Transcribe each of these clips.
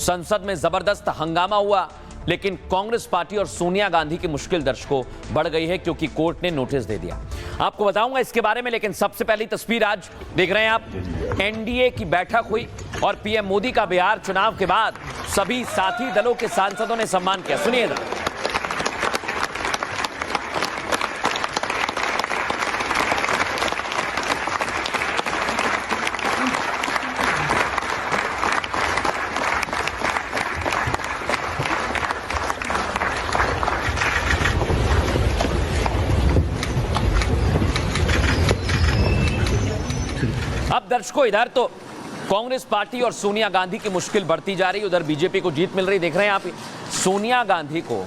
संसद में जबरदस्त हंगामा हुआ, लेकिन कांग्रेस पार्टी और सोनिया गांधी की मुश्किल दर्शकों बढ़ गई है क्योंकि कोर्ट ने नोटिस दे दिया। आपको बताऊंगा इसके बारे में, लेकिन सबसे पहली तस्वीर आज देख रहे हैं आप। एनडीए की बैठक हुई और पीएम मोदी का बिहार चुनाव के बाद सभी साथी दलों के सांसदों ने सम्मान किया। सुनिएगा। अब दर्शकों, इधर तो कांग्रेस पार्टी और सोनिया गांधी की मुश्किल बढ़ती जा रही, उधर बीजेपी को जीत मिल रही। देख रहे हैं आप, सोनिया गांधी को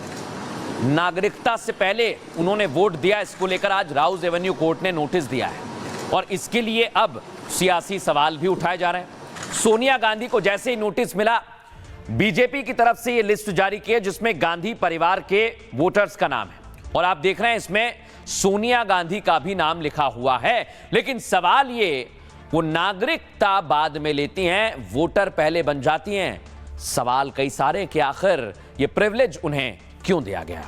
नागरिकता से पहले उन्होंने वोट दिया, इसको लेकर आज राउज एवेन्यू कोर्ट ने नोटिस दिया है और इसके लिए अब सियासी सवाल भी उठाए जा रहे हैं। सोनिया गांधी को जैसे ही नोटिस मिला, बीजेपी की तरफ से यह लिस्ट जारी की है जिसमें गांधी परिवार के वोटर्स का नाम है और आप देख रहे हैं इसमें सोनिया गांधी का भी नाम लिखा हुआ है। लेकिन सवाल ये, वो नागरिकता बाद में लेती हैं, वोटर पहले बन जाती हैं। सवाल कई सारे कि आखिर ये प्रिविलेज उन्हें क्यों दिया गया।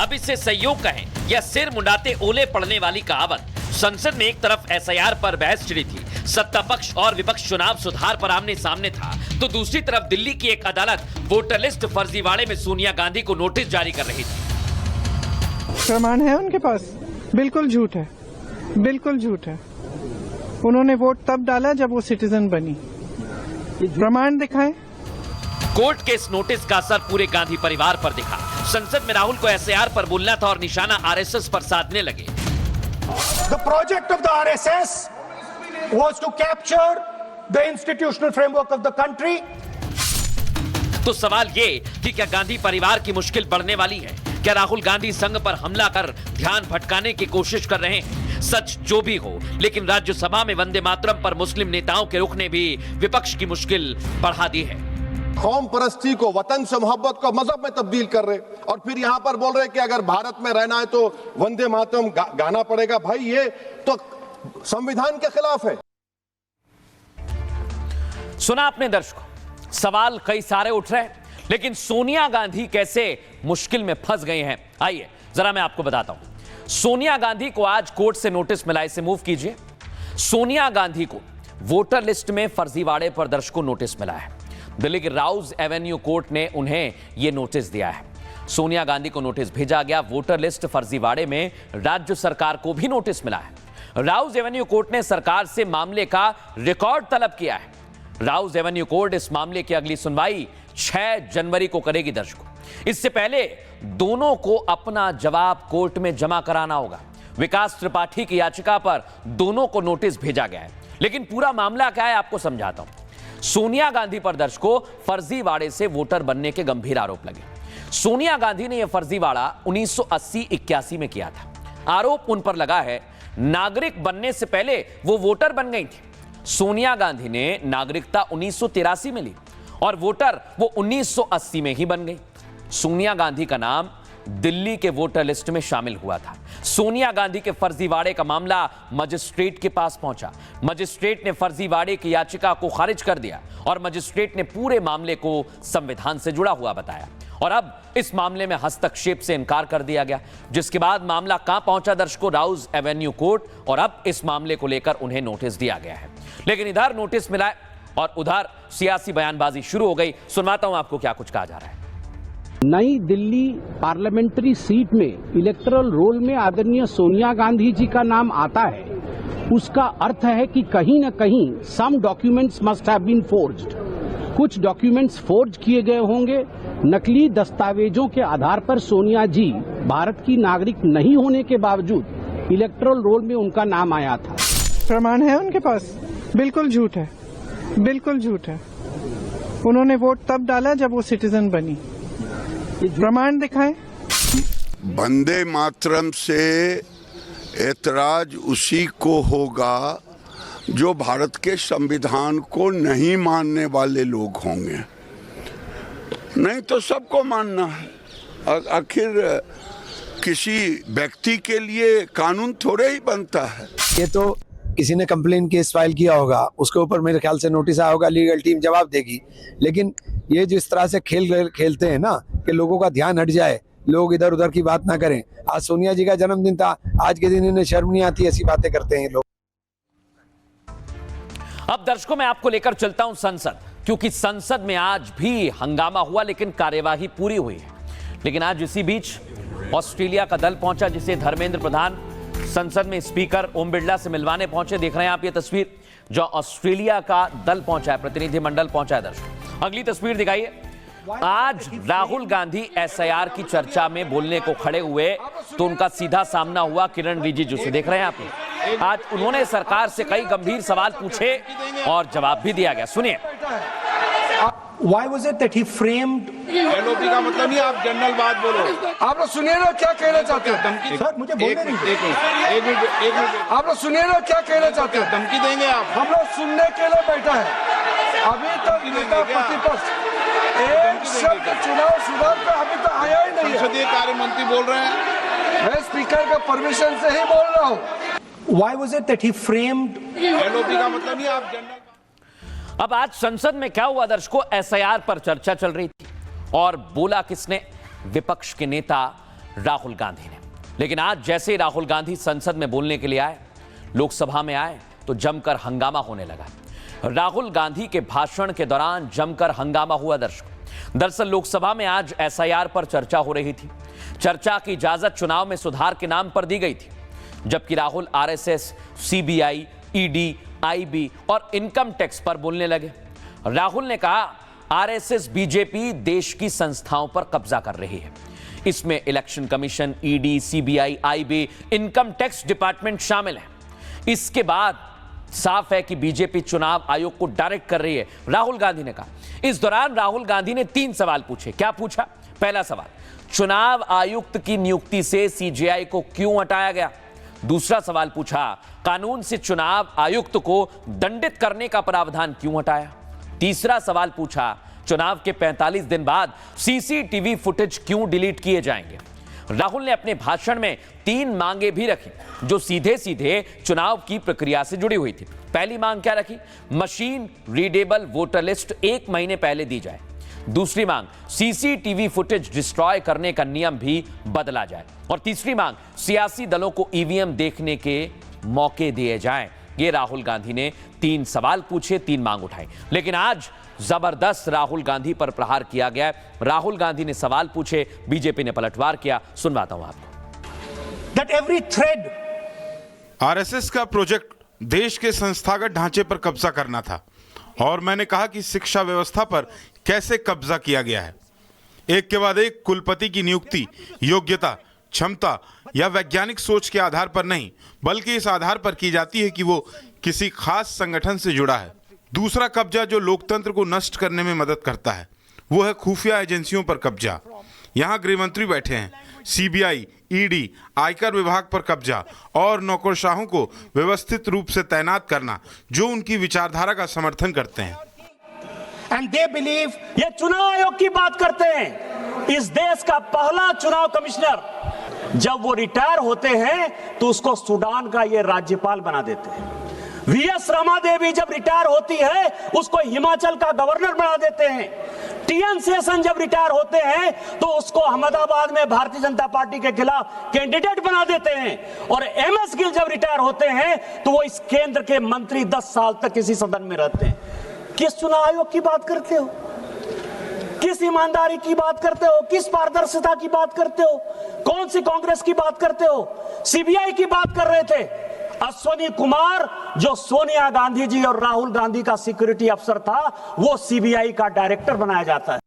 अब इससे संयोग कहें या सिर मुंडाते ओले पड़ने वाली कहावत। संसद में एक तरफ एसआईआर पर बहस छिड़ी थी, सत्ता पक्ष और विपक्ष चुनाव सुधार पर आमने सामने था, तो दूसरी तरफ दिल्ली की एक अदालत वोटर लिस्ट फर्जीवाड़े में सोनिया गांधी को नोटिस जारी कर रही थी। प्रमाण है उनके पास? बिल्कुल झूठ है, बिल्कुल झूठ है। उन्होंने वोट तब डाला जब वो सिटीजन बनी। प्रमाण दिखाएं। कोर्ट के इस नोटिस का असर पूरे गांधी परिवार पर दिखा। संसद में राहुल को एसआईआर पर बोलना था और निशाना आरएसएस पर साधने लगे। The project of the RSS was to capture the institutional framework of the country. तो सवाल ये कि क्या गांधी परिवार की मुश्किल बढ़ने वाली है? क्या राहुल गांधी संघ पर हमला कर ध्यान भटकाने की कोशिश कर रहे हैं? सच जो भी हो, लेकिन राज्यसभा में वंदे मातरम पर मुस्लिम नेताओं के रुख ने भी विपक्ष की मुश्किल बढ़ा दी है। कौम परस्ती को, वतन से मोहब्बत को मजहब में तब्दील कर रहे और फिर यहां पर बोल रहे कि अगर भारत में रहना है तो वंदे मातरम गाना पड़ेगा। भाई ये तो संविधान के खिलाफ है। सुना आपने दर्शकों, सवाल कई सारे उठ रहे हैं, लेकिन सोनिया गांधी कैसे मुश्किल में फंस गए हैं, आइए जरा मैं आपको बताता हूं। सोनिया गांधी को आज कोर्ट से नोटिस मिला, इसे मूव कीजिए। सोनिया गांधी को वोटर लिस्ट में फर्जीवाड़े पर दर्शकों नोटिस मिला है। दिल्ली के राउज एवेन्यू कोर्ट ने उन्हें यह नोटिस दिया है। सोनिया गांधी को नोटिस भेजा गया। वोटर लिस्ट फर्जीवाड़े में राज्य सरकार को भी नोटिस मिला है। राउज एवेन्यू कोर्ट ने सरकार से मामले का रिकॉर्ड तलब किया है। राउज एवेन्यू कोर्ट इस मामले की अगली सुनवाई 6 जनवरी को करेगी। दर्शकों, इससे पहले दोनों को अपना जवाब कोर्ट में जमा कराना होगा। विकास त्रिपाठी की याचिका पर दोनों को नोटिस भेजा गया है, लेकिन पूरा मामला क्या है आपको समझाता हूं। सोनिया गांधी पर दर्शकों फर्जीवाड़े से वोटर बनने के गंभीर आरोप लगे। सोनिया गांधी ने यह फर्जीवाड़ा 1980-81 में किया था। आरोप उन पर लगा है नागरिक बनने से पहले वो वोटर बन गई थी। सोनिया गांधी ने नागरिकता 1983 में ली और वोटर वो 1980 में ही बन गई। सोनिया गांधी का नाम दिल्ली के वोटर लिस्ट में शामिल हुआ था। सोनिया गांधी के फर्जीवाड़े का मामला मजिस्ट्रेट के पास पहुंचा। मजिस्ट्रेट ने फर्जीवाड़े की याचिका को खारिज कर दिया और मजिस्ट्रेट ने पूरे मामले को संविधान से जुड़ा हुआ बताया और अब इस मामले में हस्तक्षेप से इनकार कर दिया गया, जिसके बाद मामला कहां पहुंचा दर्शकों? राउज एवेन्यू कोर्ट, और अब इस मामले को लेकर उन्हें नोटिस दिया गया है। लेकिन इधर नोटिस मिला है और उधर सियासी बयानबाजी शुरू हो गई। सुनवाता हूं आपको क्या कुछ कहा जा रहा है। नई दिल्ली पार्लियामेंट्री सीट में इलेक्टोरल रोल में आदरणीय सोनिया गांधी जी का नाम आता है, उसका अर्थ है कि कहीं न कहीं some documents must have been forged. कुछ डॉक्यूमेंट्स फोर्ज किए गए होंगे। नकली दस्तावेजों के आधार पर सोनिया जी भारत की नागरिक नहीं होने के बावजूद इलेक्टोरल रोल में उनका नाम आया था। प्रमाण है उनके पास? बिल्कुल झूठ है, बिल्कुल झूठ है। उन्होंने वोट तब डाला जब वो सिटीजन बनी। प्रमाण दिखाएं। वंदे मातरम से ऐतराज उसी को होगा जो भारत के संविधान को नहीं मानने वाले लोग होंगे, नहीं तो सबको मानना है। आखिर किसी व्यक्ति के लिए कानून थोड़े ही बनता है। ये तो किसी ने कंप्लेन केस फाइल किया होगा, उसके ऊपर मेरे ख्याल से नोटिस आया होगा, लीगल टीम जवाब देगी। लेकिन ये जिस तरह से खेलते हैं ना कि लोगों का ध्यान हट जाए, लोग इधर उधर की बात ना करें। आज सोनिया जी का जन्मदिन था, आज के दिन इन्हें शर्म नहीं आती, ऐसी बातें करते हैं लोग। अब दर्शकों मैं आपको लेकर चलता हूं संसद, क्योंकि संसद में आज भी हंगामा हुआ लेकिन कार्यवाही पूरी हुई है। लेकिन आज इसी बीच ऑस्ट्रेलिया का दल पहुंचा, जिसे धर्मेंद्र प्रधान संसद में स्पीकर ओम बिरला से मिलवाने पहुंचे। देख रहे हैं आप ये तस्वीर, जो ऑस्ट्रेलिया का दल पहुंचा है, प्रतिनिधिमंडल पहुंचा है। दर्शक अगली तस्वीर दिखाइए। आज राहुल गांधी एसआईआर की चर्चा में बोलने को खड़े हुए तो उनका सीधा सामना हुआ किरण रिजिजू से। देख रहे हैं आप, आज उन्होंने सरकार से कई गंभीर सवाल पूछे और जवाब भी दिया गया। सुनिए। Why was it that he framed? LOP का मतलब नहीं, आप जनरल बात बोलो। आप लोग सुनिए ना क्या कहना चाहते हो। धमकी सर मुझे बोलने दीजिए। एक मिनट आप लोग सुनिए ना क्या कहना चाहते हो। धमकी देंगे आप। हम लोग सुनने के लिए बैठा है। अभी तक नेता प्रतिपक्ष एक शब्द चुनाव सुधार पे अभी तक आया ही नहीं है। संसदीय कार्य मंत्री बोल रहे हैं। मैं स्पीकर के परमिशन से ही बोल रहा हूँ। Why was it that he framed? LOP का मतलब नहीं, आप जनरल। अब आज संसद में क्या हुआ दर्शकों, एसआईआर पर चर्चा चल रही थी और बोला किसने, विपक्ष के नेता राहुल गांधी ने। लेकिन आज जैसे राहुल गांधी संसद में बोलने के लिए आए, लोकसभा में आए, तो जमकर हंगामा होने लगा। राहुल गांधी के भाषण के दौरान जमकर हंगामा हुआ दर्शकों। दरअसल लोकसभा में आज एसआईआर पर चर्चा हो रही थी। चर्चा की इजाजत चुनाव में सुधार के नाम पर दी गई थी, जबकि Rahul RSS, CBI, ED, IB और इनकम टैक्स पर बोलने लगे। राहुल ने कहा, आरएसएस बीजेपी देश की संस्थाओं पर कब्जा कर रही है। इसमें election commission, ED, CBI, IB, income tax department शामिल है। इसके बाद साफ है कि बीजेपी चुनाव आयोग को डायरेक्ट कर रही है, राहुल गांधी ने कहा। इस दौरान राहुल गांधी ने 3 सवाल पूछे। क्या पूछा? पहला सवाल, चुनाव आयुक्त की नियुक्ति से सीजेआई को क्यों हटाया गया? दूसरा सवाल पूछा, कानून से चुनाव आयुक्त को दंडित करने का प्रावधान क्यों हटाया? तीसरा सवाल पूछा, चुनाव के 45 दिन बाद सीसीटीवी फुटेज क्यों डिलीट किए जाएंगे? राहुल ने अपने भाषण में 3 मांगे भी रखी, जो सीधे सीधे चुनाव की प्रक्रिया से जुड़ी हुई थी। पहली मांग क्या रखी? मशीन रीडेबल वोटर लिस्ट 1 महीने पहले दी जाए। दूसरी मांग, सीसीटीवी फुटेज डिस्ट्रॉय करने का नियम भी बदला जाए। और तीसरी मांग, सियासी दलों को ईवीएम देखने के मौके दिए जाएं। ये राहुल गांधी ने 3 सवाल पूछे, 3 मांग उठाई। लेकिन आज जबरदस्त राहुल गांधी पर प्रहार किया गया। राहुल गांधी ने सवाल पूछे, बीजेपी ने पलटवार किया। सुनवाता हूं आपको। That every thread आरएसएस का प्रोजेक्ट देश के संस्थागत ढांचे पर कब्जा करना था, और मैंने कहा कि शिक्षा व्यवस्था पर कैसे कब्जा किया गया है। एक के बाद एक कुलपति की नियुक्ति योग्यता, क्षमता या वैज्ञानिक सोच के आधार पर नहीं, बल्कि इस आधार पर की जाती है कि वो किसी खास संगठन से जुड़ा है। दूसरा कब्जा जो लोकतंत्र को नष्ट करने में मदद करता है, वो है खुफिया एजेंसियों पर कब्जा। यहाँ गृह मंत्री बैठे हैं, सीबीआई, ईडी, आयकर विभाग पर कब्जा और नौकरशाहों को व्यवस्थित रूप से तैनात करना, जो उनकी विचारधारा का समर्थन करते हैं। and they believe ये चुनाव आयोग की बात करते हैं। इस देश का पहला चुनाव कमिश्नर जब वो रिटायर होते हैं तो उसको सूडान का ये राज्यपाल बना देते हैं। वीएस रमा देवी जब रिटायर होती है उसको हिमाचल का गवर्नर बना देते हैं। टीएन शेषन जब रिटायर होते हैं तो उसको अहमदाबाद में भारतीय जनता पार्टी के खिलाफ कैंडिडेट बना देते हैं। और एमएस गिल जब रिटायर होते हैं तो वो इस केंद्र के मंत्री 10 साल तक इसी सदन में रहते हैं। किस चुनाव आयोग की बात करते हो? किस ईमानदारी की बात करते हो? किस पारदर्शिता की बात करते हो? कौन सी कांग्रेस की बात करते हो? सीबीआई की बात कर रहे थे। अश्वनी कुमार जो सोनिया गांधी जी और राहुल गांधी का सिक्योरिटी अफसर था, वो सीबीआई का डायरेक्टर बनाया जाता है।